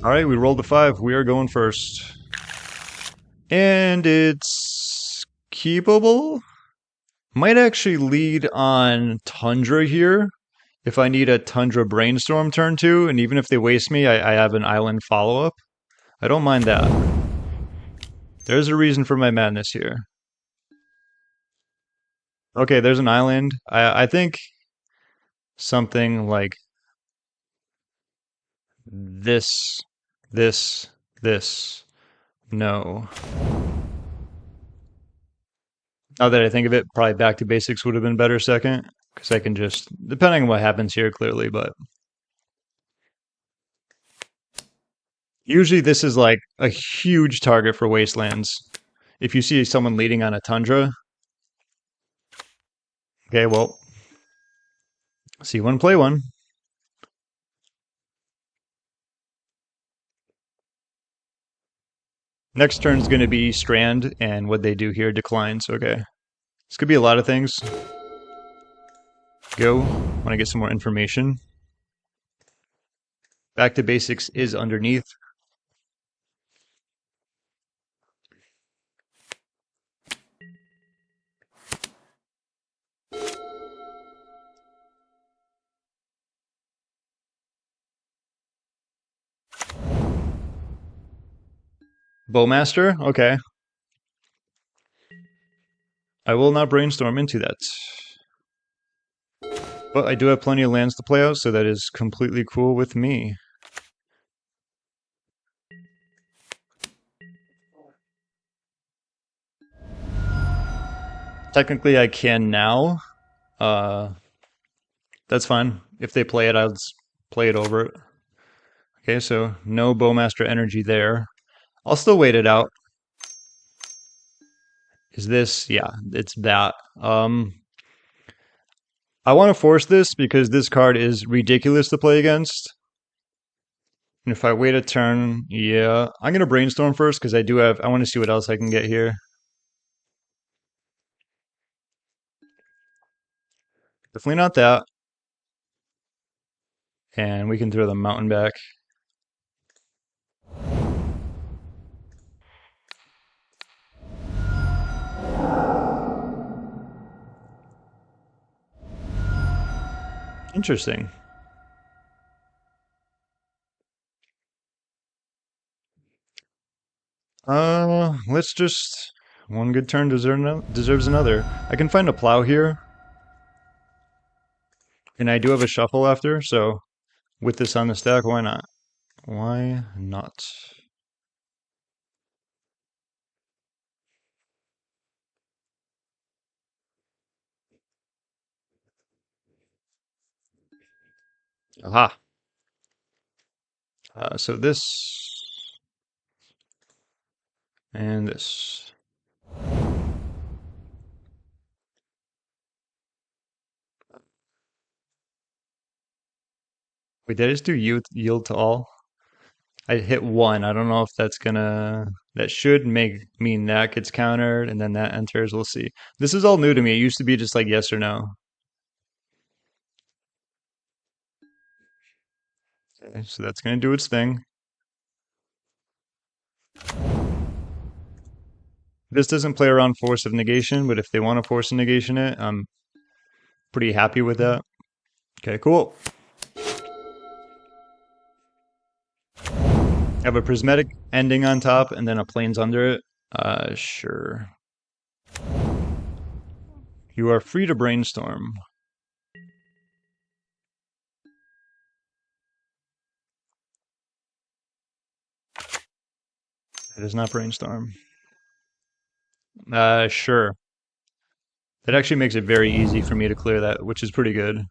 Alright, we rolled a 5. We are going first. And it's keepable? Might actually lead on Tundra here. If I need a Tundra Brainstorm turn 2, and even if they waste me, I have an island follow-up. I don't mind that. There's a reason for my madness here. Okay, there's an island. I think something like this, this. No. Now that I think of it, probably back to basics would have been better second. Because I can just, depending on what happens here, clearly, but usually this is like a huge target for Wastelands. If you see someone leading on a Tundra. Okay, well, see one, play one. Next turn's going to be Strand, and what they do here declines. Okay. This could be a lot of things. Go. Want to get some more information. Back to basics is underneath. Bowmaster? Okay. I will not brainstorm into that. But I do have plenty of lands to play out, so that is completely cool with me. Technically, I can now. That's fine. If they play it, I'll just play it over it. Okay, so no Bowmaster energy there. I'll still wait it out. Is this? Yeah, it's that. I want to force this because this card is ridiculous to play against. And if I wait a turn, yeah. I'm going to brainstorm first because I want to see what else I can get here. Definitely not that. And we can throw the mountain back. Interesting. Let's just... One good turn deserves another. I can find a plow here. And I do have a shuffle after, so with this on the stack, why not? Why not? Aha. So this and this. Wait, did I just do yield to all? I hit one. I don't know if that's gonna... That should mean that gets countered, and then that enters. We'll see. This is all new to me. It used to be just like yes or no. Okay, so that's gonna do its thing. This doesn't play around Force of Negation, but if they want to Force of Negation it, I'm pretty happy with that. Okay, cool. Have a Prismatic Ending on top and then a Plains under it. Sure. You are free to brainstorm. It is not brainstorm. Sure. That actually makes it very easy for me to clear that, which is pretty good.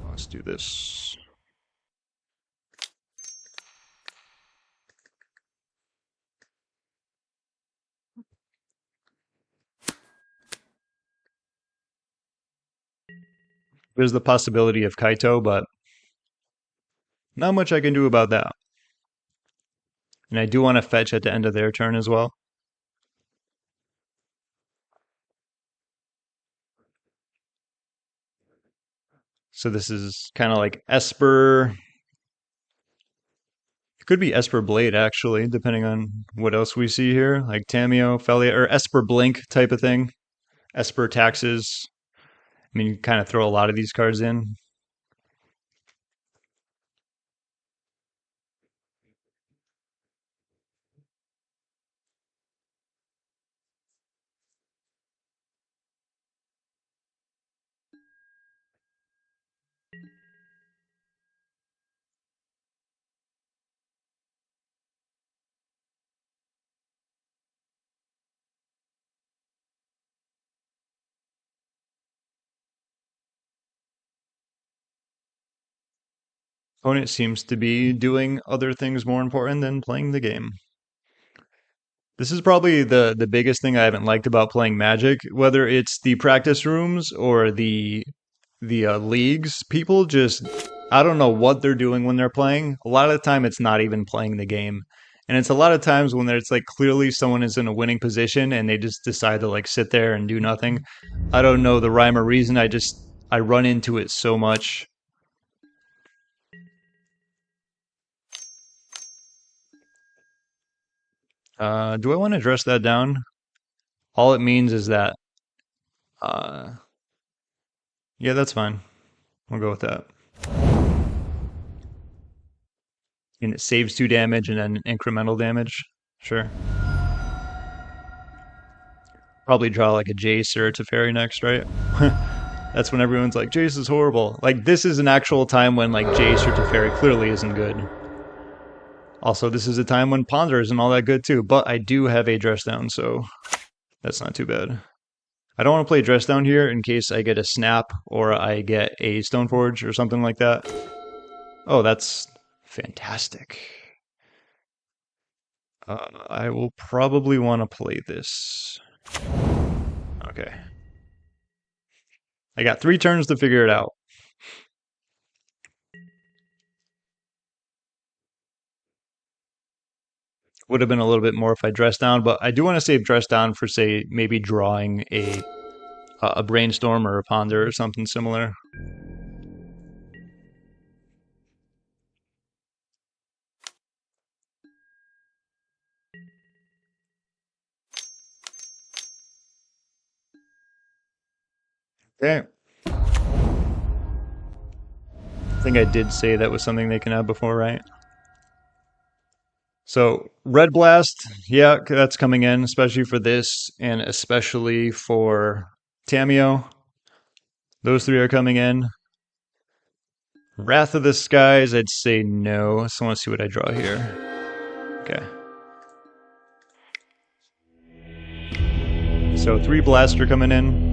Let's do this. There's the possibility of Kaito, but not much I can do about that. And I do want to fetch at the end of their turn as well. So this is kind of like Esper. It could be Esper Blade, actually, depending on what else we see here, like Tamiyo, Felia, or Esper Blink type of thing. Esper Taxes. I mean, you kind of throw a lot of these cards in. Opponent seems to be doing other things more important than playing the game. This is probably the biggest thing I haven't liked about playing Magic, whether it's the practice rooms or the leagues. People just I don't know what they're doing when they're playing. A lot of the time, it's not even playing the game, and it's a lot of times when it's like clearly someone is in a winning position and they just decide to like sit there and do nothing. I don't know the rhyme or reason. I run into it so much. Do I want to address that down? All it means is that, uh, yeah, that's fine. We'll go with that. And it saves 2 damage and then incremental damage. Sure. Probably draw like a Jace or a Teferi next, right? That's when everyone's like, Jace is horrible. Like, this is an actual time when like Jace or Teferi clearly isn't good. Also, this is a time when Ponder isn't all that good too, but I do have a dress down, so that's not too bad. I don't want to play dress down here in case I get a snap or I get a Stoneforge or something like that. Oh, that's fantastic. I will probably want to play this. Okay. I got 3 turns to figure it out. Would have been a little bit more if I dressed down, but I do want to save dress down for, say, maybe drawing a Brainstorm or a Ponder or something similar. Okay. I think I did say that was something they can have before, right? So Red Blast, yeah, that's coming in, especially for this and especially for Tamiyo. Those 3 are coming in. Wrath of the Skies, I'd say no. So I want to see what I draw here. Okay. So 3 Blaster coming in.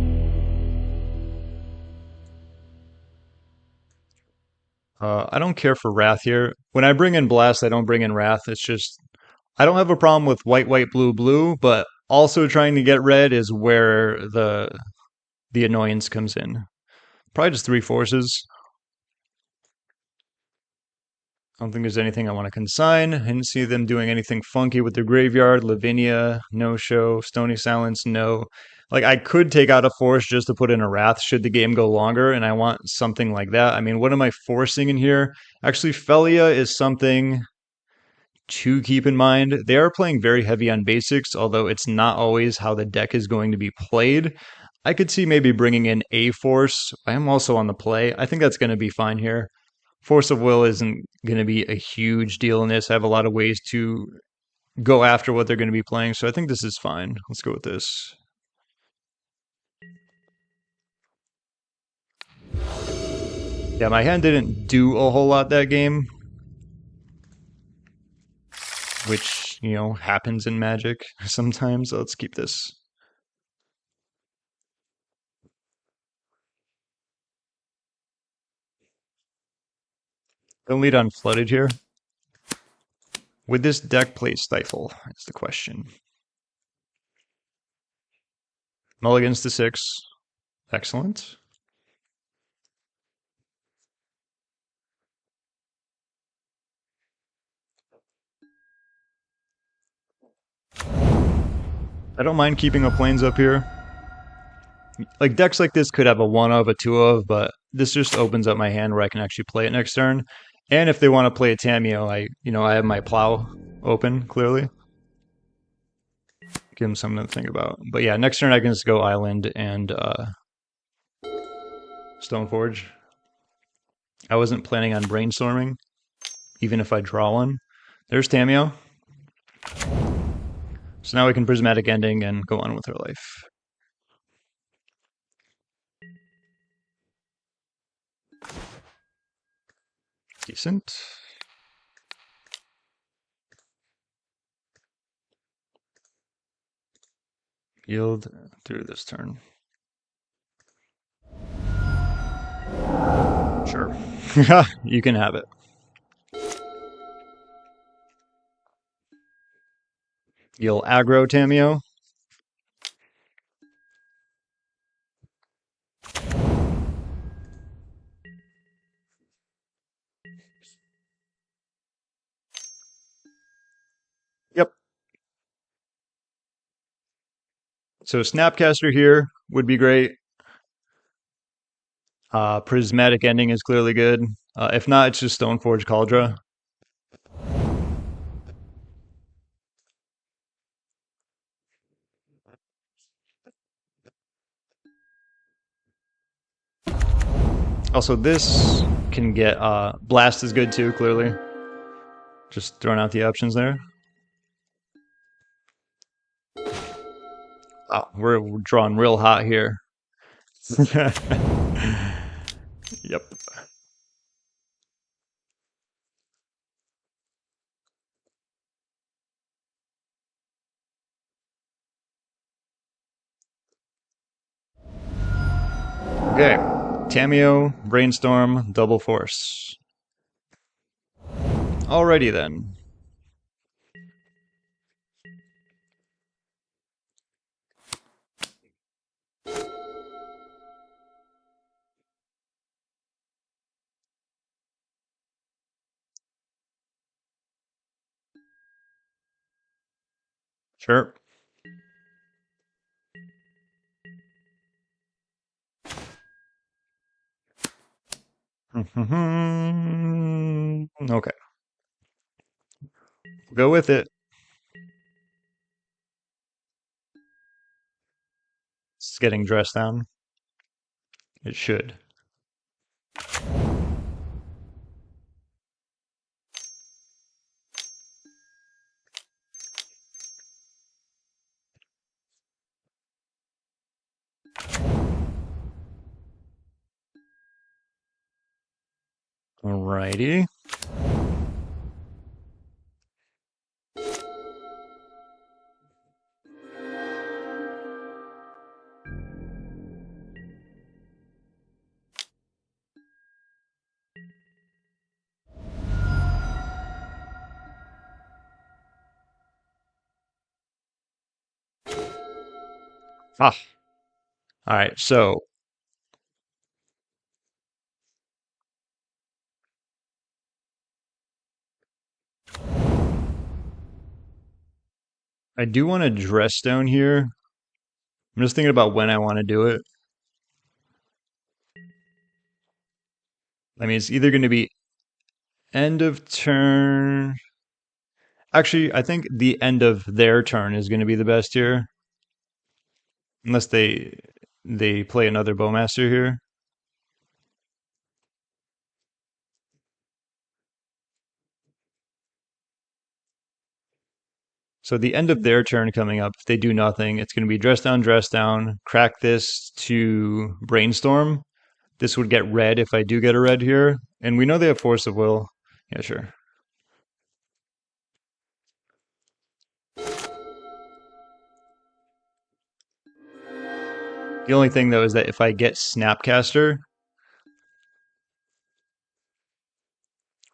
I don't care for Wrath here. When I bring in Blast, I don't bring in Wrath. It's just, I don't have a problem with white, white, blue, blue, but also trying to get red is where the annoyance comes in. Probably just 3 forces. I don't think there's anything I want to consign. I didn't see them doing anything funky with their graveyard. Lavinia, no show. Stony Silence, no. Like, I could take out a force just to put in a Wrath should the game go longer, and I want something like that. I mean, what am I forcing in here? Actually, Felia is something to keep in mind. They are playing very heavy on basics, although it's not always how the deck is going to be played. I could see maybe bringing in a force. I am also on the play. I think that's going to be fine here. Force of Will isn't going to be a huge deal in this. I have a lot of ways to go after what they're going to be playing, so I think this is fine. Let's go with this. Yeah, my hand didn't do a whole lot that game, which, you know, happens in Magic sometimes. So let's keep this. Don't lead on Flooded here. Would this deck play Stifle? Is the question. Mulligans to 6. Excellent. I don't mind keeping a Plains up here. Like decks like this could have a 1 of, a 2 of, but this just opens up my hand where I can actually play it next turn. And if they want to play a Tamiyo, I have my Plow open, clearly. Give them something to think about. But yeah, next turn I can just go Island and Stoneforge. I wasn't planning on brainstorming, even if I draw one. There's Tamiyo. So now we can Prismatic Ending and go on with her life. Decent. Yield through this turn. Sure. You can have it. You'll aggro Tamiyo. Yep. So Snapcaster here would be great. Prismatic Ending is clearly good. If not, it's just Stoneforge Kaldra. Also, this can get Blast is good too, clearly. Just throwing out the options there. Oh, we're drawing real hot here. Yep. Okay. Tamiyo, Brainstorm, Double Force. Alrighty then. Sure. Okay. Go with it. It's getting dressed down. It should. Alrighty. Ah. Alright, so I do want to dress down here. I'm just thinking about when I want to do it. I mean, it's either going to be end of turn. Actually, I think the end of their turn is going to be the best here. Unless they play another Bowmaster here. So the end of their turn coming up, if they do nothing, it's going to be dress down, crack this to Brainstorm. This would get red if I do get a red here. And we know they have Force of Will. Yeah, sure. The only thing, though, is that if I get Snapcaster,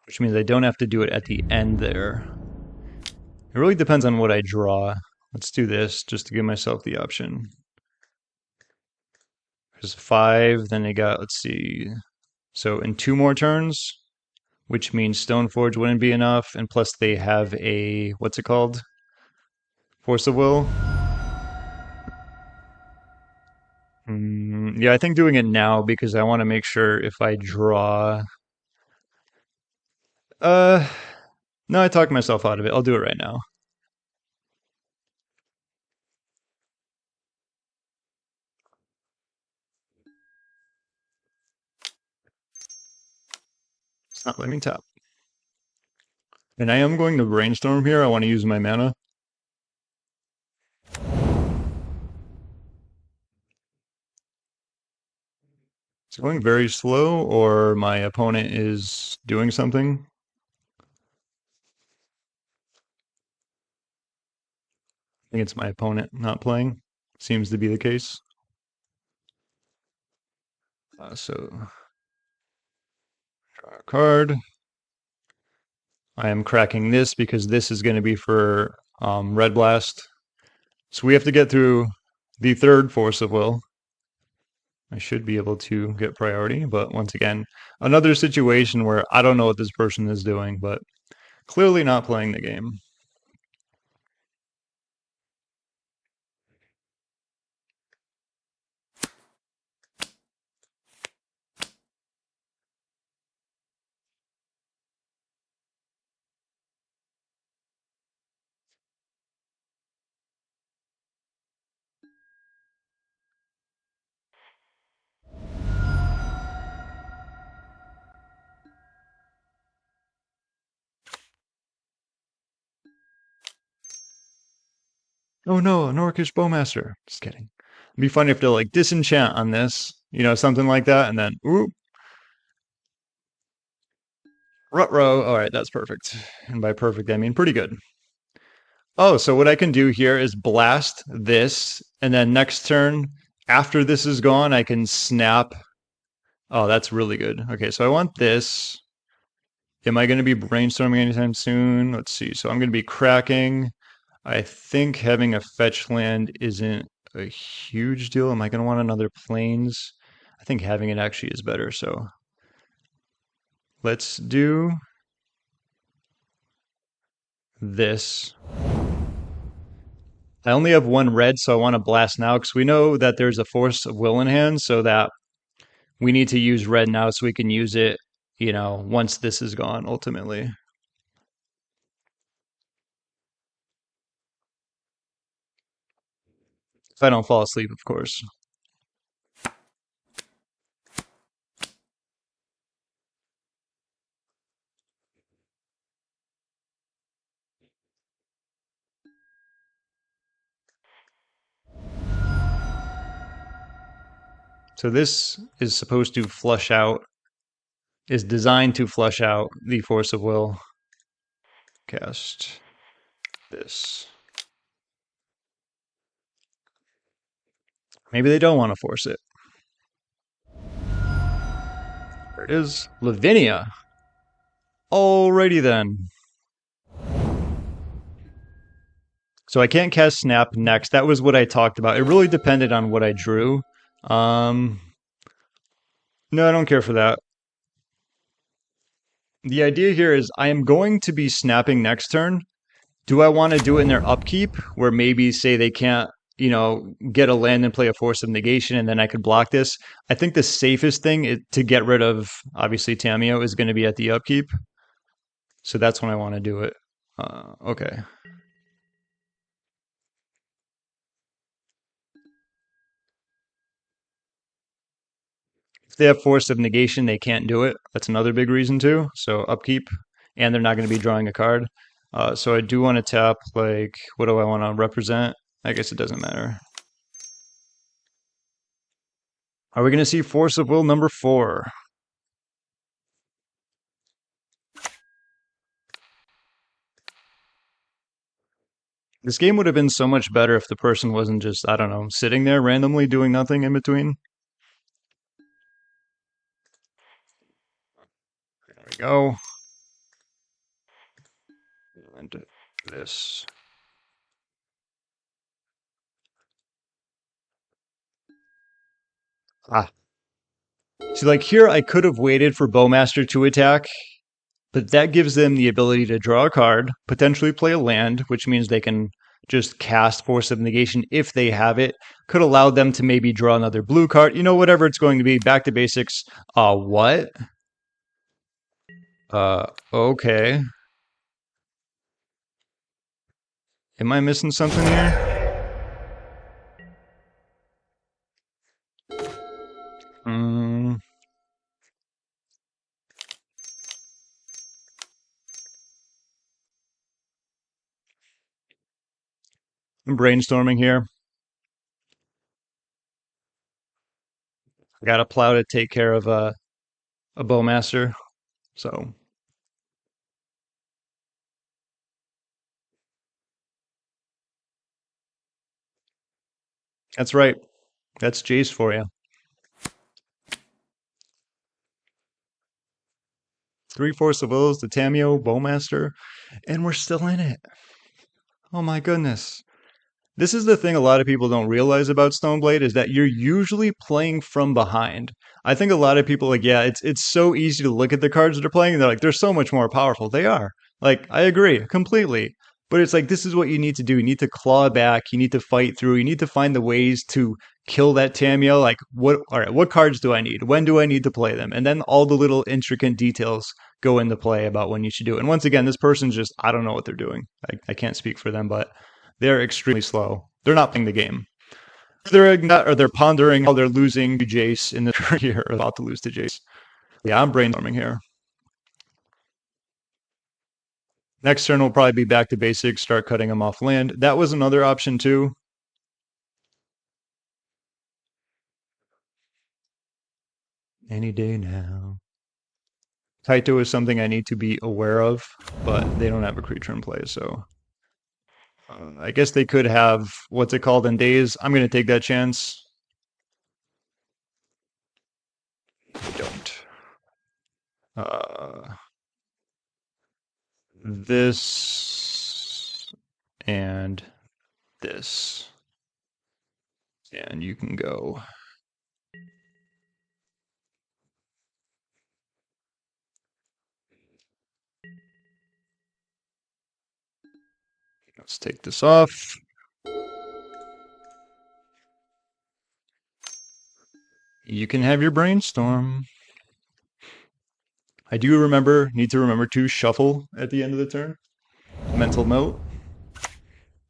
which means I don't have to do it at the end there. It really depends on what I draw. Let's do this just to give myself the option. There's 5, then they got, let's see. So in 2 more turns, which means Stoneforge wouldn't be enough, and plus they have a, what's it called? Force of Will. Yeah, I think doing it now because I want to make sure if I draw. Uh, no, I talked myself out of it. I'll do it right now. It's not letting me tap. And I am going to Brainstorm here. I want to use my mana. It's going very slow, or my opponent is doing something. I think it's my opponent not playing. Seems to be the case. So, draw a card. I am cracking this because this is going to be for Red Blast. So we have to get through the third Force of Will. I should be able to get priority, but once again, another situation where I don't know what this person is doing, but clearly not playing the game. Oh no, an Orcish Bowmaster. Just kidding. It'd be funny if they're like disenchant on this, something like that, and then ooh, Rutro. All right, that's perfect. And by perfect, I mean pretty good. Oh, so what I can do here is blast this, and then next turn, after this is gone, I can snap. Oh, that's really good. Okay, so I want this. Am I going to be brainstorming anytime soon? Let's see. So I'm going to be cracking. I think having a fetch land isn't a huge deal. Am I going to want another plains? I think having it actually is better. So let's do this. I only have one red, so I want to blast now because we know that there's a Force of Will in hand, so that we need to use red now so we can use it, once this is gone ultimately. If I don't fall asleep, of course. So this is supposed to flush out, is designed to flush out the Force of Will. Cast this. Maybe they don't want to force it. There it is. Lavinia. Alrighty then. So I can't cast Snap next. That was what I talked about. It really depended on what I drew. No, I don't care for that. The idea here is I am going to be snapping next turn. Do I want to do it in their upkeep where maybe say they can't, get a land and play a Force of Negation and then I could block this? I think the safest thing to get rid of, obviously, Tamiyo is going to be at the upkeep. So that's when I want to do it. Okay. If they have Force of Negation, they can't do it. That's another big reason too. So upkeep, and they're not going to be drawing a card. So I do want to tap, like, what do I want to represent? I guess it doesn't matter. Are we going to see Force of Will number 4? This game would have been so much better if the person wasn't just, I don't know, sitting there randomly doing nothing in between. There we go. And this. Ah. See, like here, I could have waited for Bowmaster to attack, but that gives them the ability to draw a card, potentially play a land, which means they can just cast Force of Negation if they have it. Could allow them to maybe draw another blue card. You know, whatever it's going to be. Back to basics. What? Okay. Am I missing something here? Hmm. I'm brainstorming here. I got a plow to take care of a bowmaster. So that's right. That's Jace for you. 3 Force of Wills, the Tamiyo, bowmaster, and we're still in it. Oh my goodness. This is the thing a lot of people don't realize about Stoneblade is that you're usually playing from behind. I think a lot of people like, yeah, it's so easy to look at the cards that they're playing and they're like, they're so much more powerful. They are. Like, I agree completely. But it's like this is what you need to do. You need to claw back, you need to fight through, you need to find the ways to kill that Tamiyo. Like what cards do I need? When do I need to play them? And then all the little intricate details go into play about when you should do it. And once again, this person's just I don't know what they're doing. I can't speak for them, but they're extremely slow. They're not playing the game. They're pondering how they're losing to Jace in the year, about to lose to Jace. Yeah, I'm brainstorming here. Next turn will probably be back to basics, start cutting them off land. That was another option too. Any day now. Kaito is something I need to be aware of, but they don't have a creature in play, so I guess they could have what's it called in days. I'm going to take that chance. Don't. This and this, and you can go. Let's take this off. You can have your brainstorm. I do need to remember to shuffle at the end of the turn. Mental note.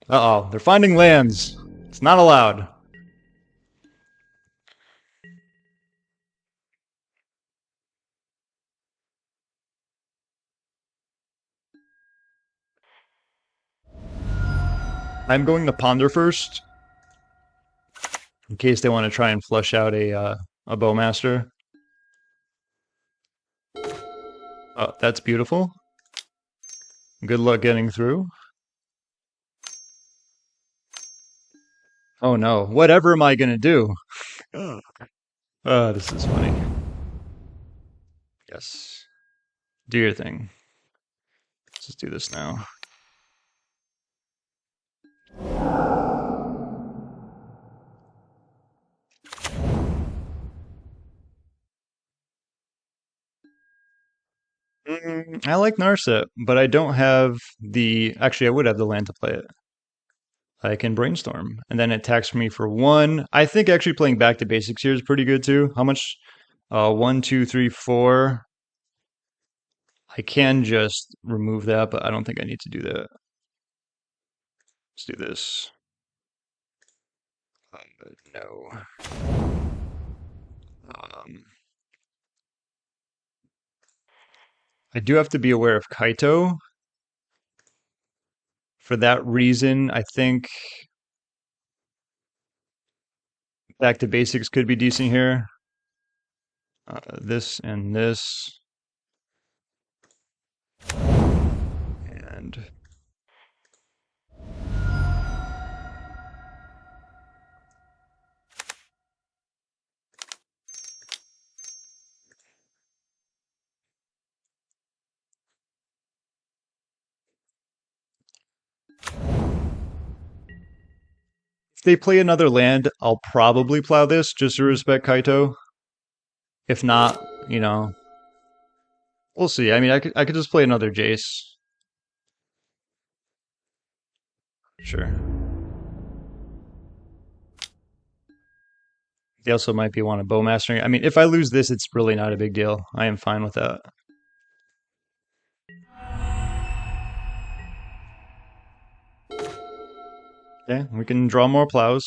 Uh-oh, they're finding lands. It's not allowed. I'm going to ponder first, in case they want to try and flush out a bowmaster. Oh, that's beautiful. Good luck getting through. Oh no, whatever am I gonna do? This is funny. Yes. Do your thing. Let's just do this now. I like Narset, but I don't have the... Actually, I would have the land to play it. I can Brainstorm, and then it attacks me for 1. I think actually playing back to basics here is pretty good too. How much? 1, 2, 3, 4. I can just remove that, but I don't think I need to do that. Let's do this. No. I do have to be aware of Kaito. For that reason, I think back to basics could be decent here. This and this. And if they play another land, I'll probably plow this just to respect Kaito. If not, you know, we'll see. I mean, I could just play another Jace. Sure. They also might be want a bowmastering. I mean, if I lose this, it's really not a big deal. I am fine with that. Okay, we can draw more plows.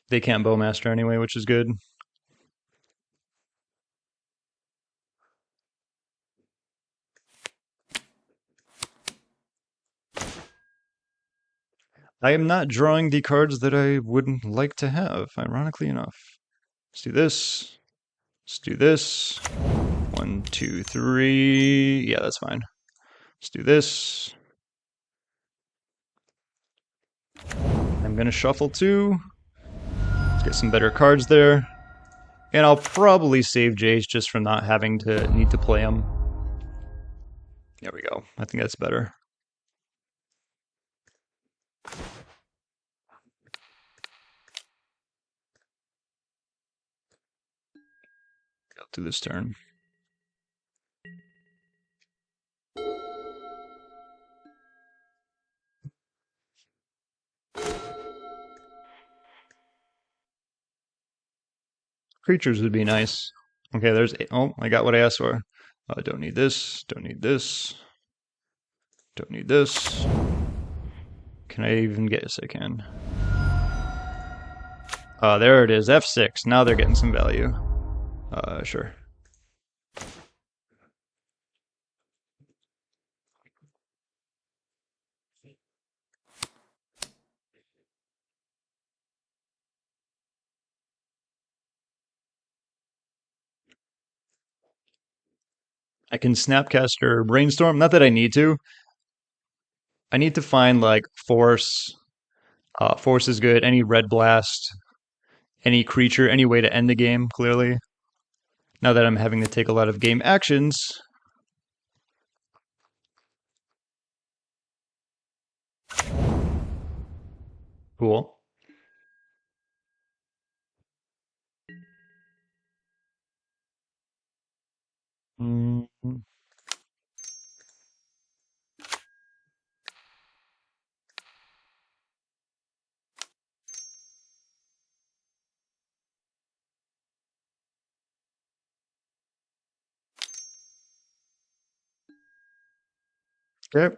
They can't bowmaster anyway, which is good. I am not drawing the cards that I would like to have, ironically enough. Let's do this. Let's do this. 1, 2, 3. Yeah, that's fine. Let's do this. I'm going to shuffle too. Let's get some better cards there. And I'll probably save Jace just from not having to need to play him. There we go. I think that's better. Go through this turn. Creatures would be nice. Okay, there's... Oh, I got what I asked for. Don't need this. Don't need this. Don't need this. Can I even get... Yes, I can. There it is. F6. Now they're getting some value. Sure. I can Snapcaster Brainstorm. Not that I need to. I need to find like Force. Force is good. Any Red Blast. Any creature. Any way to end the game, clearly. Now that I'm having to take a lot of game actions. Cool. Mm-hmm. Okay.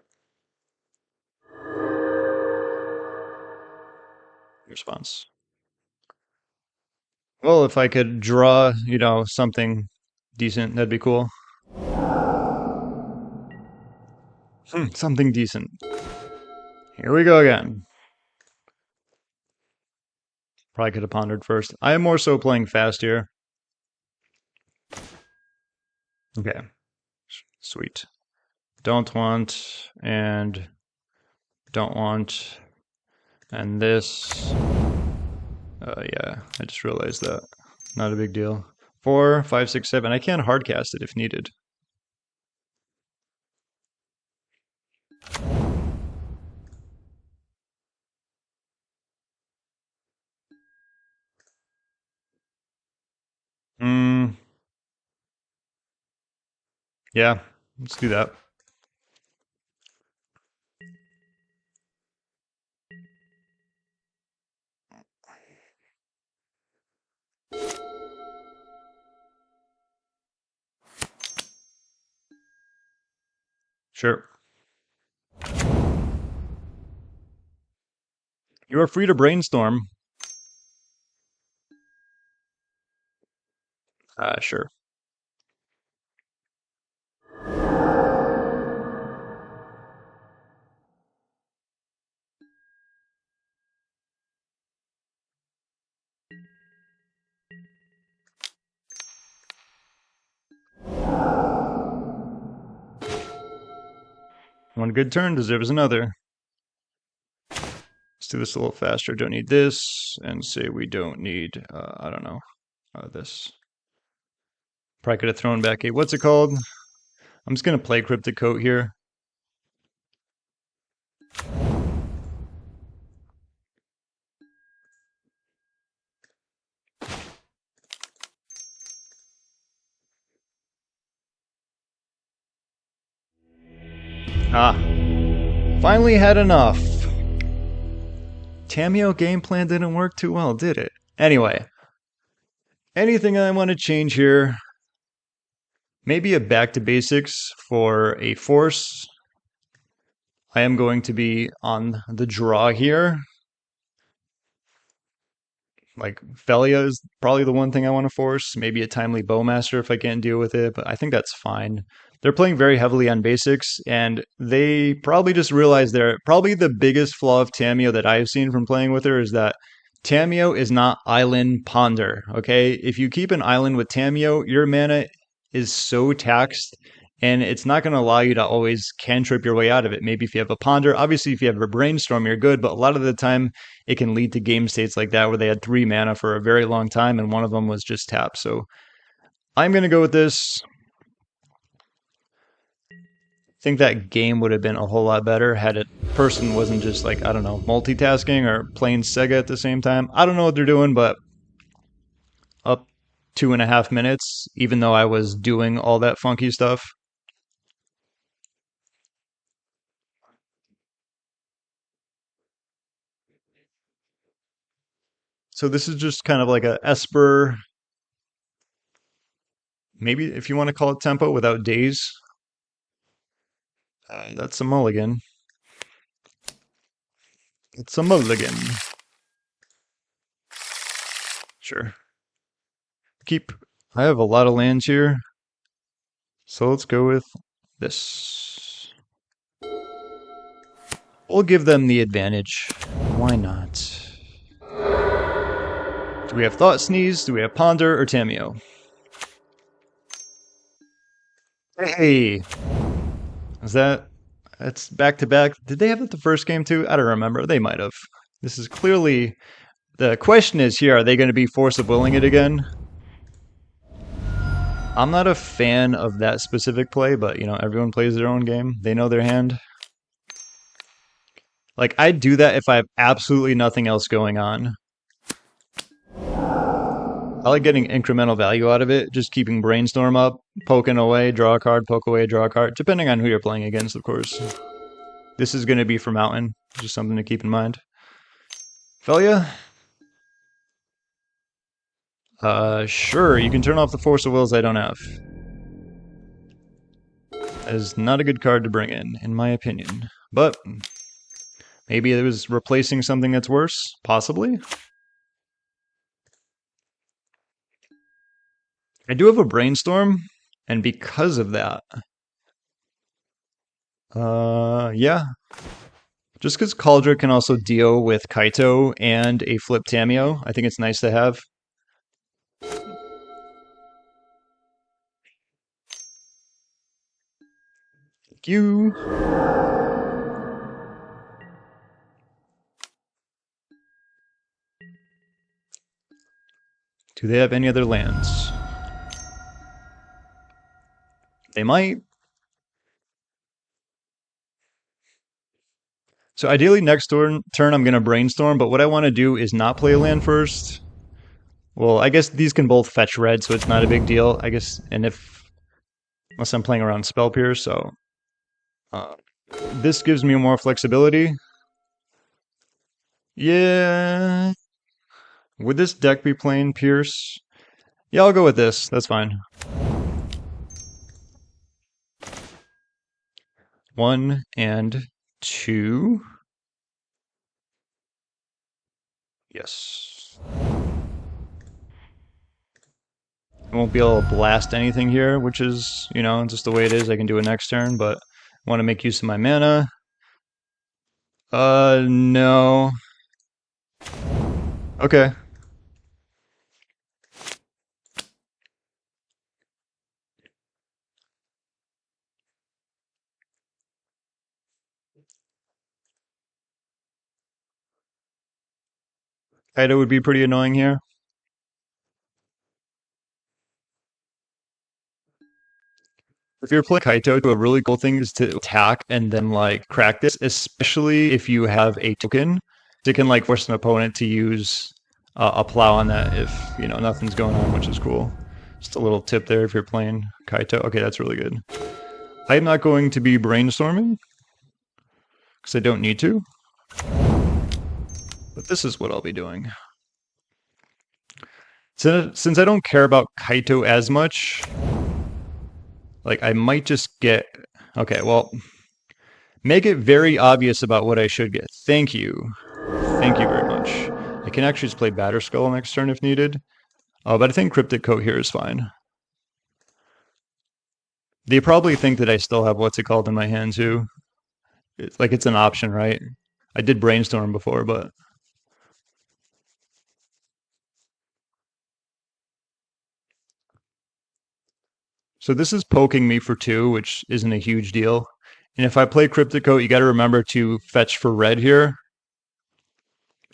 Response. Well, if I could draw, something decent, that'd be cool. Something decent. Here we go again. Probably could have pondered first. I am more so playing fast here. Okay. Sweet. Don't want, and don't want, and this. Yeah, I just realized that. Not a big deal. 4, 5, 6, 7. I can hardcast it if needed. Yeah, let's do that. Sure. You are free to brainstorm. Sure. One good turn deserves another. Let's do this a little faster. Don't need this. And say we don't need, I don't know, this. Probably could have thrown back a, what's it called? I'm just going to play Cryptic Coat here. Finally had enough. Tamiyo game plan didn't work too well, did it? Anyway, anything I want to change here? Maybe a back to basics for a force. I am going to be on the draw here. Like, Felia is probably the one thing I want to force. Maybe a Timely Bowmaster if I can't deal with it, but I think that's fine. They're playing very heavily on basics, and they probably just realized probably the biggest flaw of Tamiyo that I've seen from playing with her is that Tamiyo is not Island Ponder, okay? If you keep an island with Tamiyo, your mana is so taxed, and it's not going to allow you to always cantrip your way out of it. Maybe if you have a Ponder, obviously if you have a Brainstorm, you're good, but a lot of the time it can lead to game states like that where they had 3 mana for a very long time, and one of them was just tap. So I'm going to go with this. I think that game would have been a whole lot better had a person wasn't just like, I don't know, multitasking or playing Sega at the same time. I don't know what they're doing, but up 2.5 minutes, even though I was doing all that funky stuff. So this is just kind of like a Esper, maybe if you want to call it tempo without days. That's a mulligan. It's a mulligan. Sure. I have a lot of lands here. So let's go with this. We'll give them the advantage. Why not? Do we have Thought Sneeze? Do we have Ponder or Tamiyo? Hey! That's back to back. Did they have it the first game too? I don't remember. They might have. This is clearly... The question is here, are they going to be Force of Willing it again? I'm not a fan of that specific play, but, you know, everyone plays their own game. They know their hand. Like, I'd do that if I have absolutely nothing else going on. I like getting incremental value out of it, just keeping Brainstorm up, poking away, draw a card, poke away, draw a card, depending on who you're playing against, of course. This is going to be for Mountain, just something to keep in mind. Felia? Sure, you can turn off the Force of Wills I don't have. That is not a good card to bring in my opinion. But maybe it was replacing something that's worse, possibly. I do have a Brainstorm, and because of that, yeah. Just because Kaldra can also deal with Kaito and a flip Tamiyo, I think it's nice to have. Thank you. Do they have any other lands? They might. So ideally next turn I'm going to Brainstorm, but what I want to do is not play a land first. Well, I guess these can both fetch red, so it's not a big deal, I guess. And unless I'm playing around Spell Pierce, so this gives me more flexibility. Yeah. Would this deck be playing Pierce? Yeah, I'll go with this. That's fine. 1 and 2. Yes. I won't be able to blast anything here, which is, you know, just the way it is. I can do it next turn, but I want to make use of my mana. No. Okay. Kaito would be pretty annoying here. If you're playing Kaito, a really cool thing is to attack and then like crack this, especially if you have a token. It can like force an opponent to use a plow on that if, you know, nothing's going on, which is cool. Just a little tip there if you're playing Kaito. Okay, that's really good. I'm not going to be Brainstorming because I don't need to. But this is what I'll be doing. Since I don't care about Kaito as much, like I might just get... Okay, well, make it very obvious about what I should get. Thank you. Thank you very much. I can actually just play Batterskull next turn if needed. But I think Cryptic Coat here is fine. They probably think that I still have what's it called in my hand too. It's like it's an option, right? I did Brainstorm before, but... So this is poking me for 2, which isn't a huge deal. And if I play Cryptic Coat, you got to remember to fetch for red here.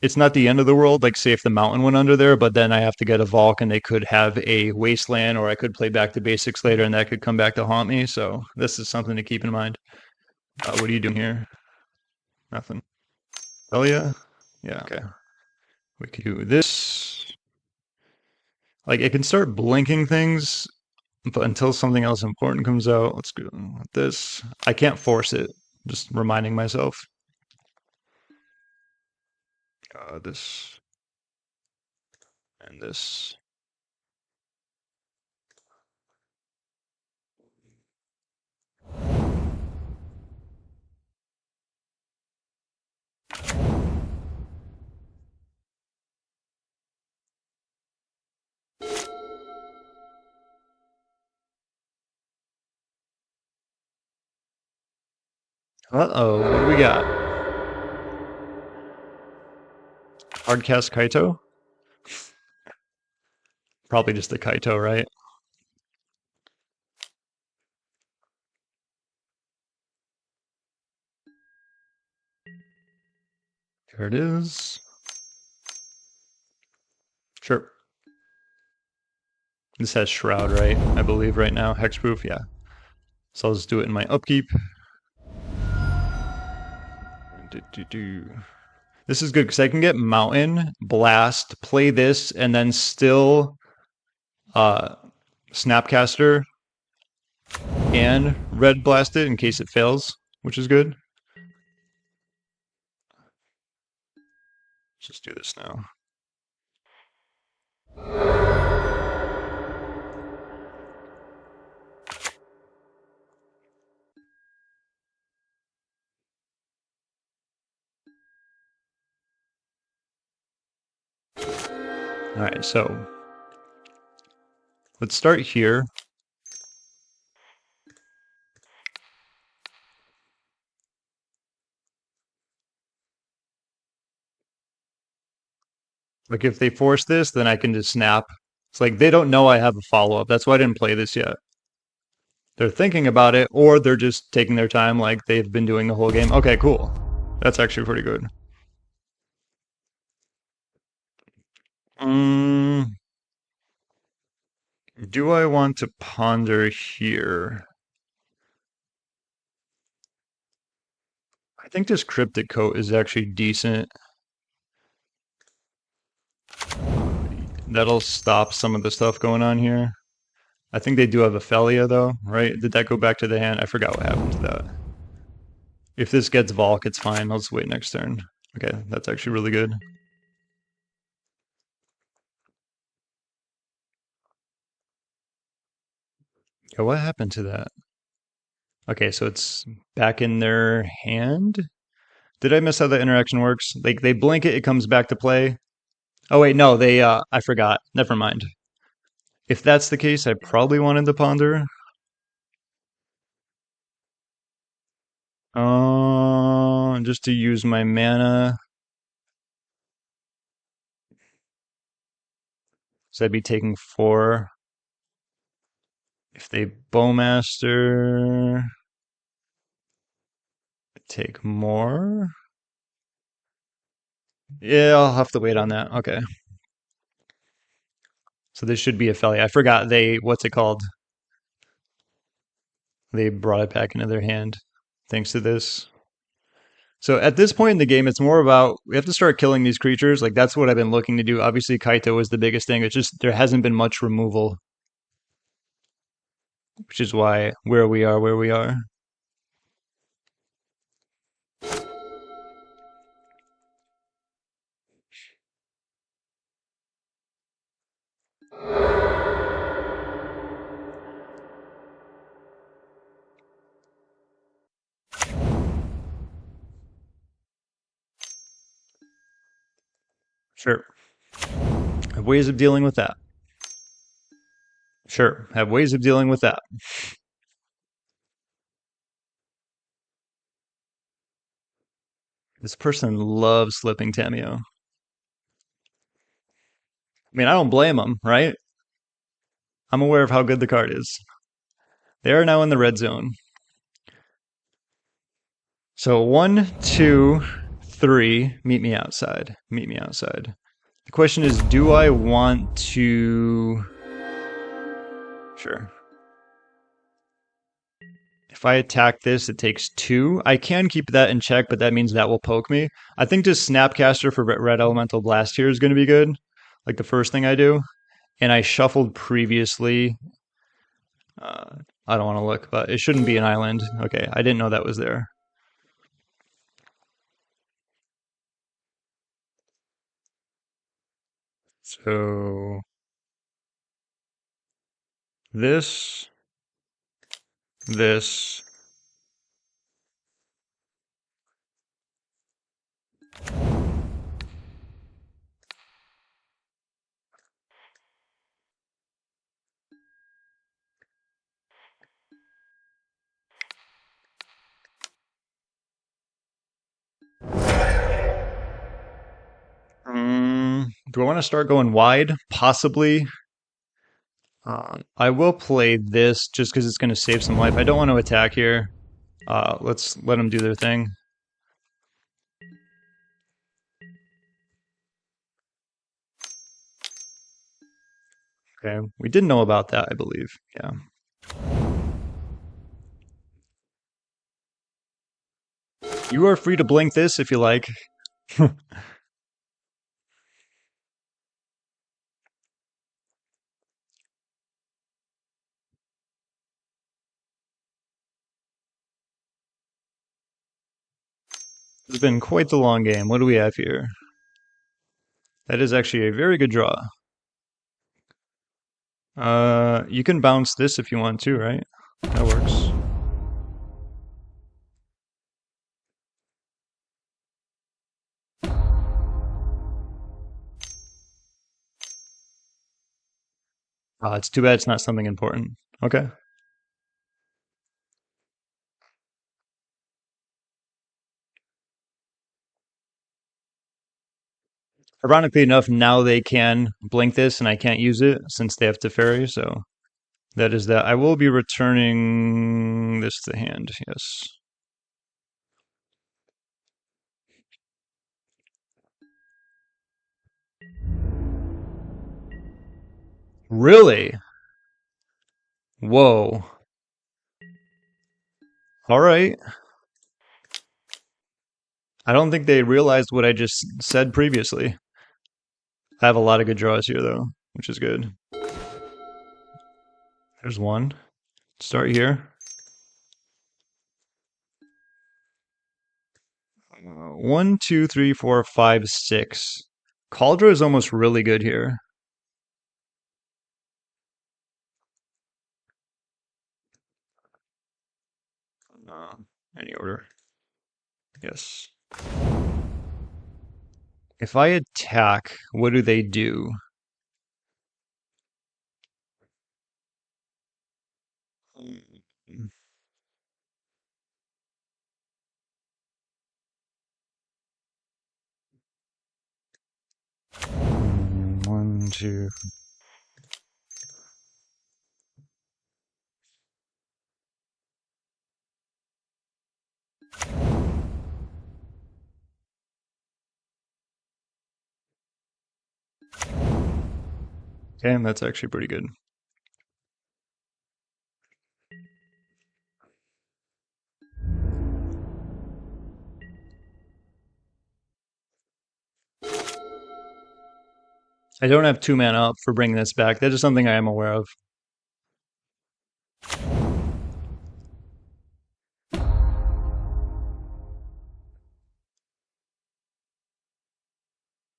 It's not the end of the world, like say if the mountain went under there, but then I have to get a Volk and they could have a Wasteland, or I could play back to basics later and that could come back to haunt me. So this is something to keep in mind. What are you doing here? Nothing. Oh yeah? Yeah, okay. We could do this. Like it can start blinking things, but until something else important comes out, let's go with this. I can't force it, just reminding myself. This and this. Uh-oh, what do we got? Hardcast Kaito? Probably just the Kaito, right? There it is. Sure. This has Shroud, right? I believe right now. Hexproof, yeah. So I'll just do it in my upkeep. This is good because I can get Mountain, Blast, play this, and then still Snapcaster and Red Blast it in case it fails, which is good. Let's just do this now. All right, so let's start here. Like if they force this, then I can just snap. It's like they don't know I have a follow-up. That's why I didn't play this yet. They're thinking about it, or they're just taking their time like they've been doing the whole game. Okay, cool. That's actually pretty good. Do I want to ponder here? I think this Cryptic Coat is actually decent. That'll stop some of the stuff going on here. I think they do have Ophelia though, right? Did that go back to the hand? I forgot what happened to that. If this gets Volk, it's fine. I'll just wait next turn. Okay, that's actually really good. Yeah, what happened to that? Okay, so it's back in their hand? Did I miss how that interaction works? Like they blink it, it comes back to play. Oh wait, no, they I forgot. Never mind. If that's the case, I probably wanted to ponder. Just to use my mana. So I'd be taking 4. If they Bowmaster, take more. Yeah, I'll have to wait on that. Okay. So this should be a Ophelia. I forgot what's it called? They brought it back into their hand thanks to this. So at this point in the game, it's more about we have to start killing these creatures. Like that's what I've been looking to do. Obviously, Kaito is the biggest thing. It's just there hasn't been much removal, which is why where we are. Sure. Have ways of dealing with that. Sure. Have ways of dealing with that. This person loves slipping Tamiyo. I mean, I don't blame them, right? I'm aware of how good the card is. They are now in the red zone. So 1, 2, 3, meet me outside. Meet me outside. The question is, do I want to... Sure. If I attack this, it takes 2. I can keep that in check, but that means that will poke me. I think just Snapcaster for Red Elemental Blast here is going to be good. Like the first thing I do. And I shuffled previously. I don't want to look, but it shouldn't be an island. Okay, I didn't know that was there. So this, this. Do I want to start going wide? Possibly. I will play this just because it's going to save some life. I don't want to attack here. Let's let them do their thing. Okay, we did know about that, I believe. Yeah. You are free to blink this if you like. It's been quite the long game. What do we have here? That is actually a very good draw. You can bounce this if you want to, right? That works. It's too bad it's not something important. Okay. Ironically enough, now they can blink this and I can't use it since they have Teferi, so that is that. I will be returning this to hand, yes. Really? Whoa. All right. I don't think they realized what I just said previously. I have a lot of good draws here, though, which is good. There's one. Start here. 1, 2, 3, 4, 5, 6. Kaldra is almost really good here. Any order. Yes. If I attack, what do they do? One, two. Okay, that's actually pretty good. I don't have 2 mana up for bringing this back. That is something I am aware of.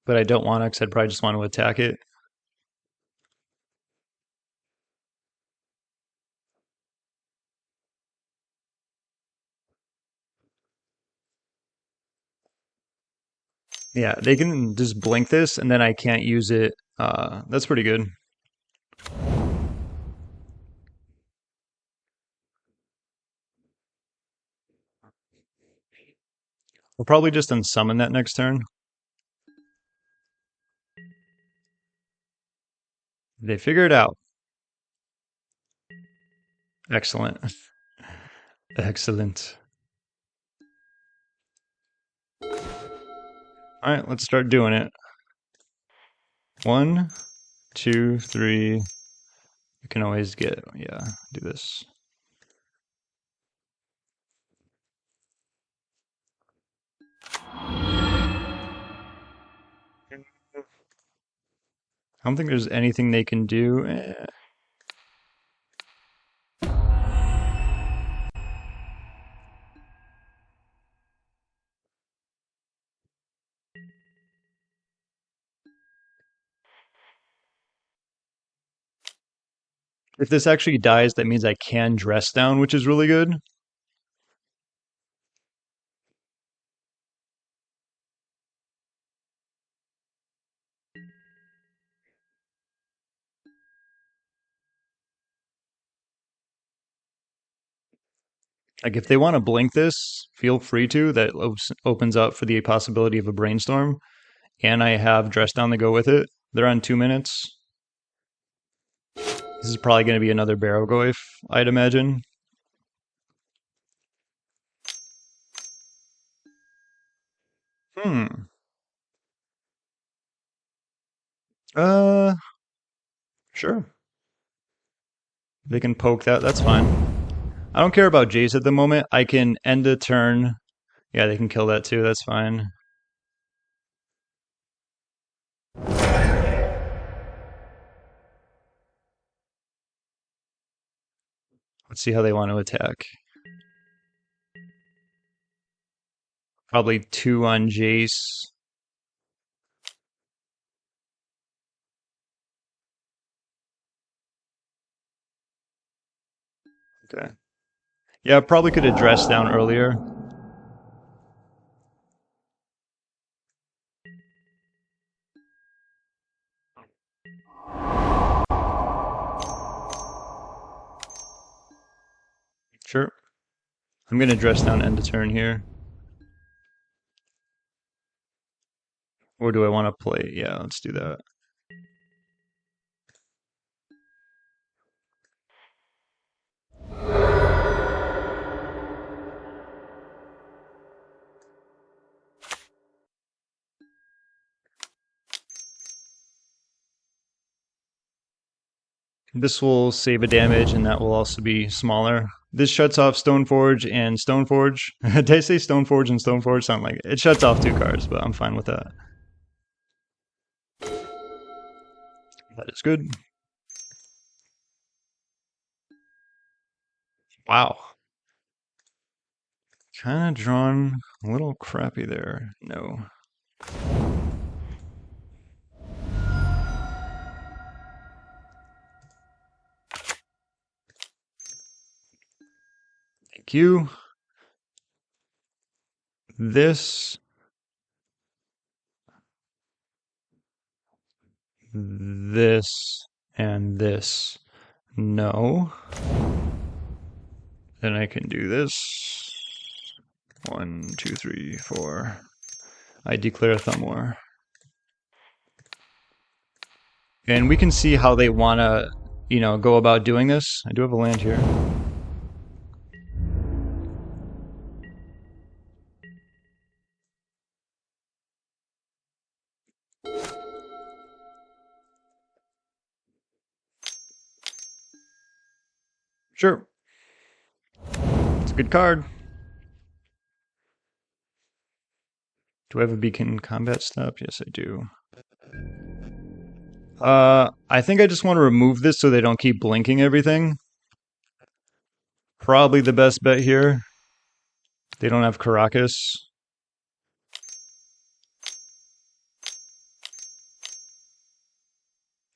But I don't want to because I'd probably just want to attack it. Yeah, they can just blink this and then I can't use it. That's pretty good. We'll probably just unsummon that next turn. They figure it out. Excellent. Excellent. All right, let's start doing it. 1, 2, 3. You can always get, yeah, do this. I don't think there's anything they can do. If this actually dies, that means I can dress down, which is really good. Like if they want to blink this, feel free to. That opens up for the possibility of a brainstorm. And I have dress down to go with it. They're on 2 minutes. This is probably going to be another Barrogoyf, I'd imagine. Hmm. Uh, sure. They can poke that. That's fine. I don't care about Jace at the moment. I can end a turn. Yeah, they can kill that too. That's fine. Let's see how they want to attack. Probably 2 on Jace. Okay. Yeah, probably could have dressed down earlier. Sure. I'm going to dress down end of turn here. Or do I want to play? Yeah, let's do that. This will save a damage, and that will also be smaller. This shuts off Stoneforge and Stoneforge. Did I say Stoneforge and Stoneforge? Sound like it. It shuts off 2 cards, but I'm fine with that. That is good. Wow. Kind of drawn a little crappy there. No. Thank you. This. This. And this. No. Then I can do this. 1, 2, 3, 4. I declare Thumb War. And we can see how they want to, go about doing this. I do have a land here. Sure. It's a good card. Do I have a beacon combat step? Yes, I do. I think I just want to remove this so they don't keep blinking everything. Probably the best bet here. They don't have Caracas.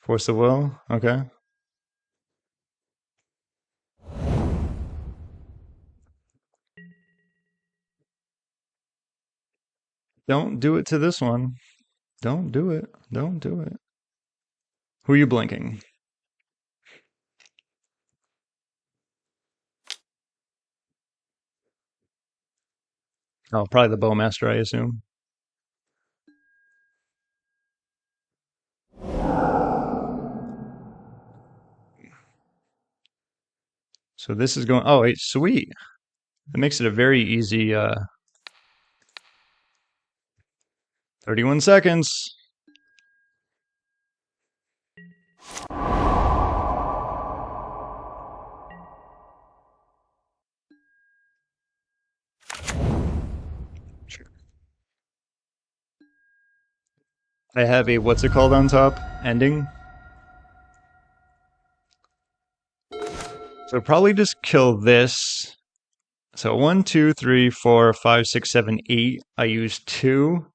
Force of Will? Okay. Don't do it to this one. Don't do it. Don't do it. Who are you blinking? Oh, probably the Bowmaster, I assume. So this is going... Oh, wait, sweet. That makes it a very easy 31 seconds. I have a, what's it called on top? Ending. So probably just kill this. So 1, 2, 3, 4, 5, 6, 7, 8. I use 2.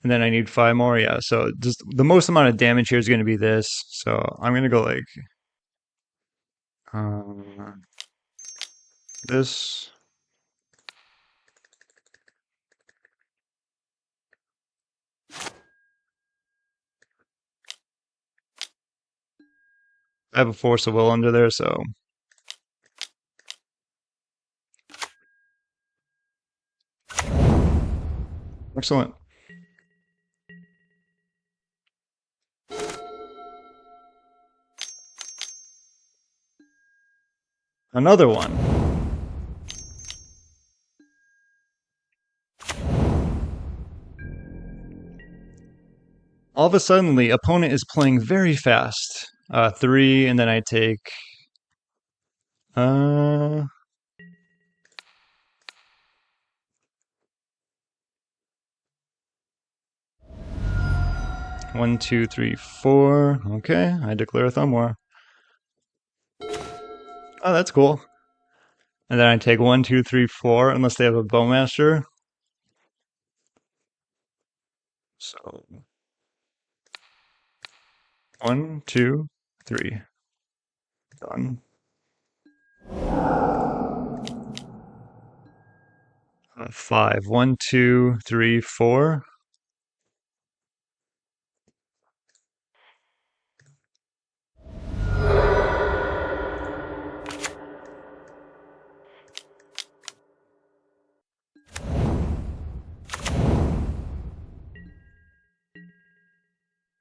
And then I need 5 more. Yeah, so just the most amount of damage here is going to be this. So I'm going to go like this. I have a Force of Will under there, so... Excellent. Another one. All of a sudden, the opponent is playing very fast. 3, and then I take... 1, 2, 3, 4. Okay, I declare a Thumb War. Oh, that's cool. And then I take 1, 2, 3, 4, unless they have a Bowmaster. So 1, 2, 3. Done. 5. 1, 2, 3, 4.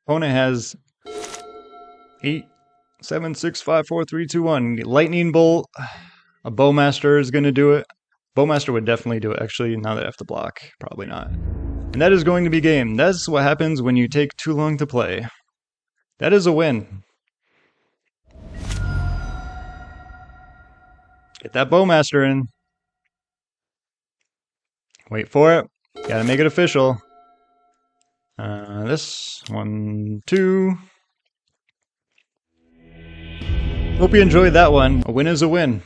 Opponent has 8, 7, 6, 5, 4, 3, 2, 1. Lightning Bolt. A Bowmaster is going to do it. Bowmaster would definitely do it. Actually, now that I have to block, probably not. And that is going to be game. That's what happens when you take too long to play. That is a win. Get that Bowmaster in. Wait for it. Gotta make it official. This 1, 2. Hope you enjoyed that one. A win is a win.